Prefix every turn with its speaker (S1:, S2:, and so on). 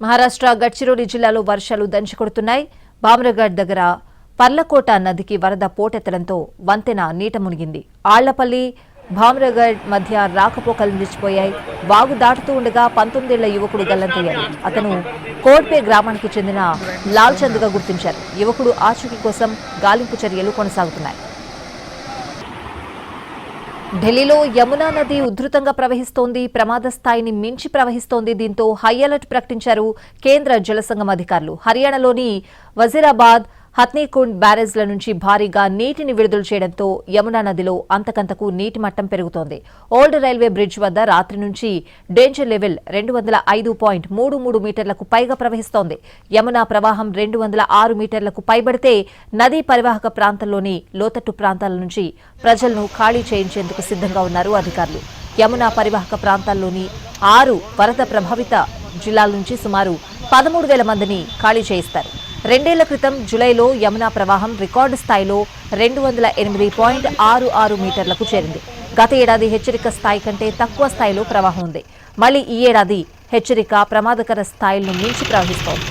S1: మహారాష్ట్ర గడ్చిరోలి జిల్లాలో వర్షాలు దంచికొడుతున్నాయి. బామ్రగఢ్ దగ్గర పర్లకోట నదికి వరద పోటెత్తడంతో వంతెన నీట మునిగింది. ఆళ్లపల్లి భామ్రగఢ్ మధ్య రాకపోకలు నిలిచిపోయాయి. వాగు దాటుతూ ఉండగా 19 ఏళ్ల యువకుడు గల్లంతయ్యాడు. అతను కోడ్పే గ్రామానికి చెందిన లాల్చంద్గా గుర్తించారు. యువకుడు ఆచూకీ కోసం గాలింపు చర్యలు కొనసాగుతున్నాయి. ఢిల్లీలో యమునా నది ఉధృతంగా ప్రవహిస్తోంది. ప్రమాద స్థాయిని మించి ప్రవహిస్తోంది. దీంతో హై అలర్ట్ ప్రకటించారు కేంద్ర జలసంఘం అధికారులు. హర్యానాలోని వజీరాబాద్, హత్నీకుండ్ బ్యారేజ్ల నుంచి భారీగా నీటిని విడుదల చేయడంతో యమునా నదిలో అంతకంతకు నీటి మట్టం పెరుగుతోంది. ఓల్డ్ రైల్వే బ్రిడ్జ్ వద్ద రాత్రి నుంచి డేంజర్ లెవెల్ 205.33 మీటర్లకు పైగా ప్రవహిస్తోంది. యమునా ప్రవాహం 206 మీటర్లకు పైబడితే నదీ పరివాహక ప్రాంతంలోని లోతట్టు ప్రాంతాల నుంచి ప్రజలను ఖాళీ చేయించేందుకు సిద్ధంగా ఉన్నారు అధికారులు. యమునా పరివాహక ప్రాంతాల్లోని 6 వరద ప్రభావిత జిల్లాల నుంచి సుమారు 13,000 మందిని ఖాళీ చేయిస్తారు. 2 ఏళ్ల క్రితం జులైలో యమునా ప్రవాహం రికార్డు స్థాయిలో 208.66 మీటర్లకు చేరింది. గత ఏడాది హెచ్చరిక స్థాయి కంటే తక్కువ స్థాయిలో ప్రవాహం ఉంది. మళ్లీ ఈ ఏడాది హెచ్చరిక ప్రమాదకర స్థాయిలను మించి ప్రవహిస్తోంది.